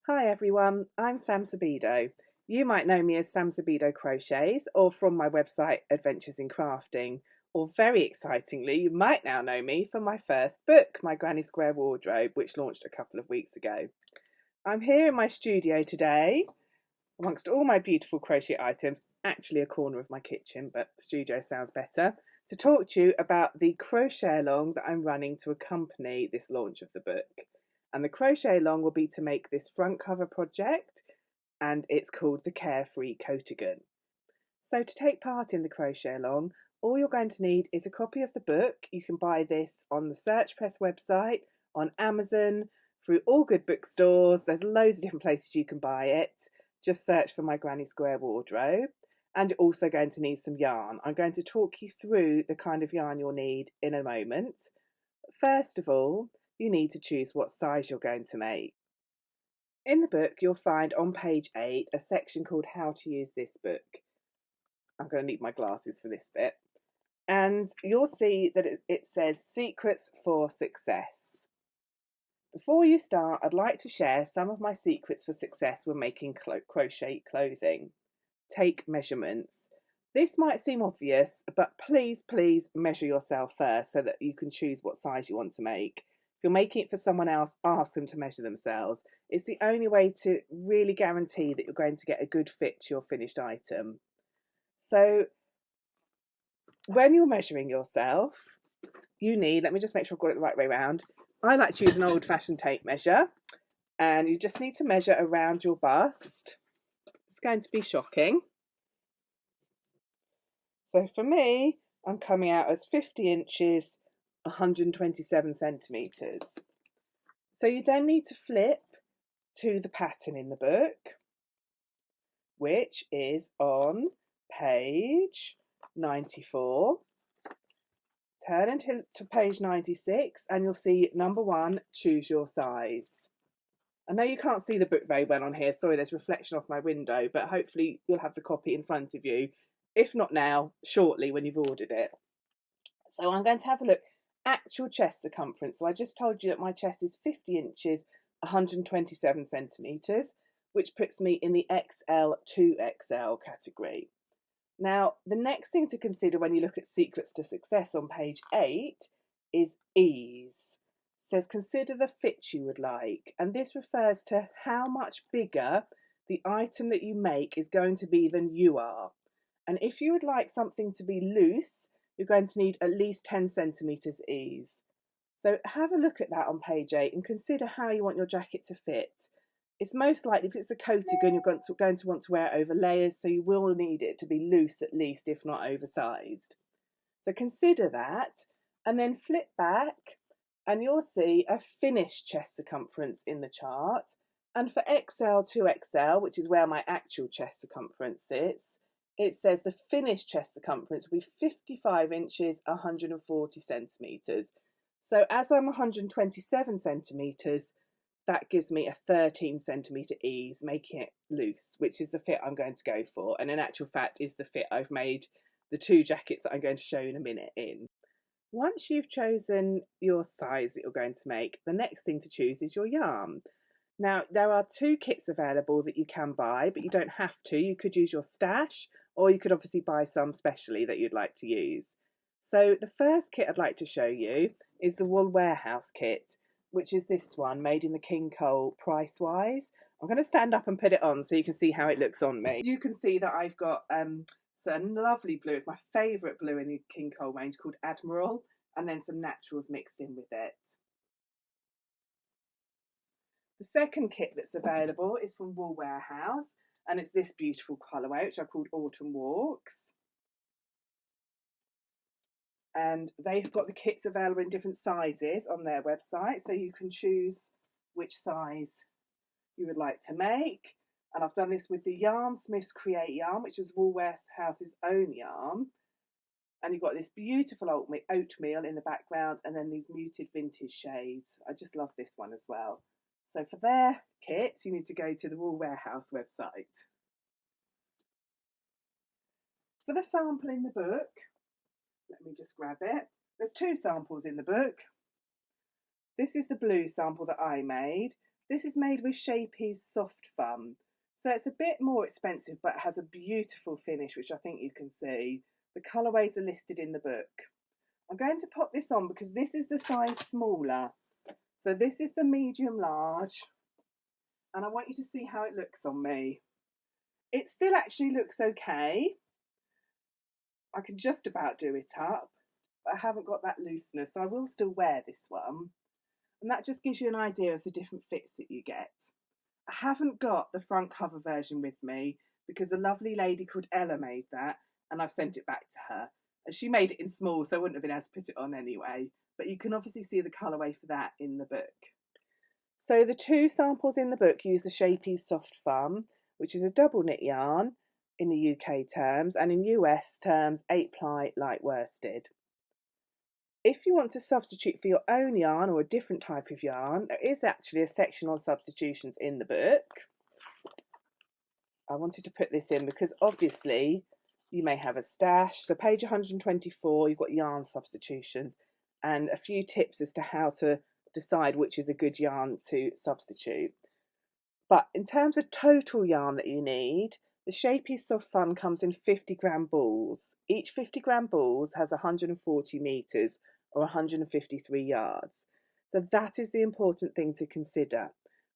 Hi everyone, I'm Sam Sabido. You might know me as Sam Sabido Crochets or from my website Adventures in Crafting, or very excitingly, you might now know me from my first book, My Granny Square Wardrobe, which launched a couple of weeks ago. I'm here in my studio today, amongst all my beautiful crochet items, actually a corner of my kitchen, but studio sounds better, to talk to you about the crochet along that I'm running to accompany this launch of the book. And the crochet along will be to make this front cover project, and it's called the Carefree Coatigan. So to take part in the crochet along, all you're going to need is a copy of the book. You can buy this on the Search Press website, on Amazon, through all good bookstores. There's loads of different places you can buy it. Just search for My Granny Square Wardrobe. And you're also going to need some yarn. I'm going to talk you through the kind of yarn you'll need in a moment. First of all, you need to choose what size you're going to make. In the book, you'll find on page 8 a section called How to Use This Book. I'm going to need my glasses for this bit. And you'll see that it says Secrets for Success. Before you start, I'd like to share some of my secrets for success when making crochet clothing. Take measurements. This might seem obvious, but please measure yourself first so that you can choose what size you want to make. If you're making it for someone else, ask them to measure themselves. It's the only way to really guarantee that you're going to get a good fit to your finished item. So when you're measuring yourself, you need, let me just make sure I've got it the right way around. I like to use an old-fashioned tape measure, and you just need to measure around your bust. It's going to be shocking. So for me, I'm coming out as 50 inches, 127 centimetres. So you then need to flip to the pattern in the book, which is on page 94. Turn until to page 96 and you'll see number 1, choose your size. I know you can't see the book very well on here, sorry, there's reflection off my window, but hopefully you'll have the copy in front of you. If not now, shortly when you've ordered it. So I'm going to have a look. Actual chest circumference. So I just told you that my chest is 50 inches, 127 centimetres, which puts me in the XL to XL category. Now, the next thing to consider when you look at secrets to success on page 8 is ease. It says consider the fit you would like, and this refers to how much bigger the item that you make is going to be than you are. And if you would like something to be loose, you're going to need at least 10 centimetres ease. So have a look at that on page 8 and consider how you want your jacket to fit. It's most likely, if it's a coatigan, you're going to want to wear it over layers, so you will need it to be loose at least, if not oversized. So consider that, and then flip back, and you'll see a finished chest circumference in the chart. And for XL to XL, which is where my actual chest circumference sits, it says the finished chest circumference will be 55 inches, 140 centimetres. So as I'm 127 centimetres, that gives me a 13 centimetre ease, making it loose, which is the fit I'm going to go for. And in actual fact is the fit I've made the 2 jackets that I'm going to show you in a minute in. Once you've chosen your size that you're going to make, the next thing to choose is your yarn. Now, there are 2 kits available that you can buy, but you don't have to. You could use your stash, or you could obviously buy some specially that you'd like to use. So the first kit I'd like to show you is the Wool Warehouse kit, which is this one, made in the King Cole price-wise. I'm going to stand up and put it on so you can see how it looks on me. You can see that I've got some lovely blue. It's my favourite blue in the King Cole range, called Admiral, and then some naturals mixed in with it. The second kit that's available is from Wool Warehouse, and it's this beautiful colourway, which I've called Autumn Walks. And they've got the kits available in different sizes on their website, so you can choose which size you would like to make. And I've done this with the Yarn Smiths Create yarn, which was Wool Warehouse's own yarn. And you've got this beautiful oatmeal in the background, and then these muted vintage shades. I just love this one as well. So for their kits, you need to go to the Wool Warehouse website. For the sample in the book, let me just grab it. There's 2 samples in the book. This is the blue sample that I made, This is made with Shapey's Soft Fun. So it's a bit more expensive, but it has a beautiful finish, which I think you can see. The colourways are listed in the book. I'm going to pop this on because this is the size smaller. So this is the medium large, and I want you to see how it looks on me. It still actually looks okay. I can just about do it up, but I haven't got that looseness, so I will still wear this one. And that just gives you an idea of the different fits that you get. I haven't got the front cover version with me because a lovely lady called Ella made that, and I've sent it back to her. And she made it in small, so I wouldn't have been able to put it on anyway. But you can obviously see the colourway for that in the book. So the two samples in the book use the Shapey's Soft Fun, which is a double knit yarn in the UK terms, and in US terms 8-ply light worsted. If you want to substitute for your own yarn or a different type of yarn, there is actually a section on substitutions in the book. I wanted to put this in because obviously you may have a stash. So page 124, you've got yarn substitutions and a few tips as to how to decide which is a good yarn to substitute. But in terms of total yarn that you need, the Shapey's Soft Fun comes in 50-gram balls. Each 50-gram balls has 140 metres or 153 yards. So that is the important thing to consider.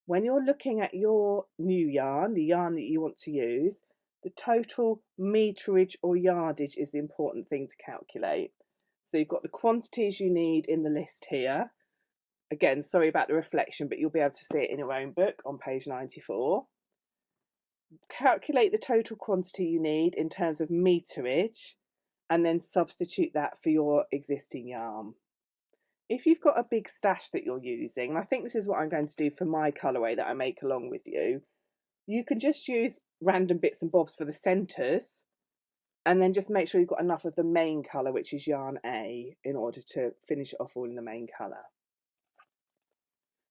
When you're looking at your new yarn, the yarn that you want to use, the total meterage or yardage is the important thing to calculate. So you've got the quantities you need in the list here. Again, sorry about the reflection, but you'll be able to see it in your own book on page 94. Calculate the total quantity you need in terms of meterage and then substitute that for your existing yarn. If you've got a big stash that you're using, and I think this is what I'm going to do for my colourway that I make along with you, you can just use random bits and bobs for the centres and then just make sure you've got enough of the main colour, which is yarn A, in order to finish it off all in the main colour.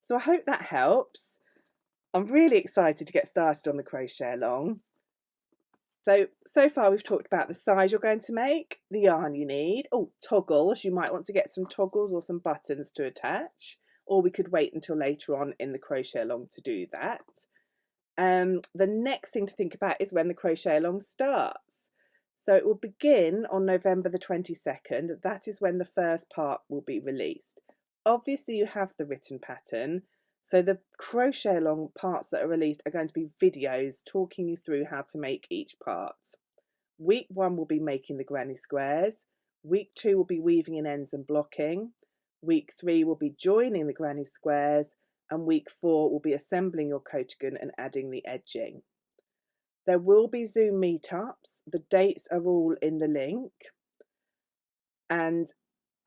So I hope that helps. I'm really excited to get started on the crochet along. So far we've talked about the size you're going to make, the yarn you need, toggles, you might want to get some toggles or some buttons to attach, or we could wait until later on in the crochet along to do that. The next thing to think about is when the crochet along starts. So it will begin on November the 22nd, that is when the first part will be released. Obviously you have the written pattern, so the crochet along parts that are released are going to be videos talking you through how to make each part. Week 1 will be making the granny squares, week 2 will be weaving in ends and blocking, week 3 will be joining the granny squares, and week 4 will be assembling your coatigan and adding the edging. There will be Zoom meetups, the dates are all in the link, and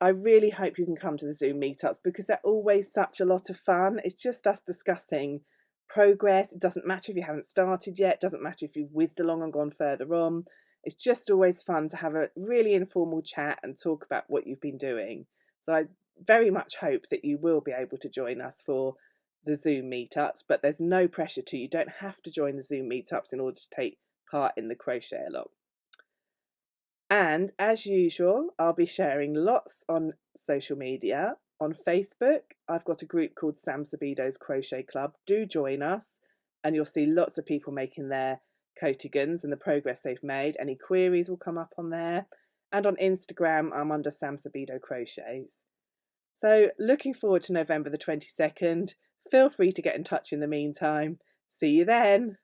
I really hope you can come to the Zoom meetups because they're always such a lot of fun. It's just us discussing progress. It doesn't matter if you haven't started yet. It doesn't matter if you've whizzed along and gone further on. It's just always fun to have a really informal chat and talk about what you've been doing. So I very much hope that you will be able to join us for the Zoom meetups, but there's no pressure to. You don't have to join the Zoom meetups in order to take part in the crochet along. And as usual, I'll be sharing lots on social media. On Facebook, I've got a group called Sam Sabido's Crochet Club. Do join us and you'll see lots of people making their coatigans and the progress they've made. Any queries will come up on there. And on Instagram, I'm under Sam Sabido Crochets. So looking forward to November the 22nd. Feel free to get in touch in the meantime. See you then.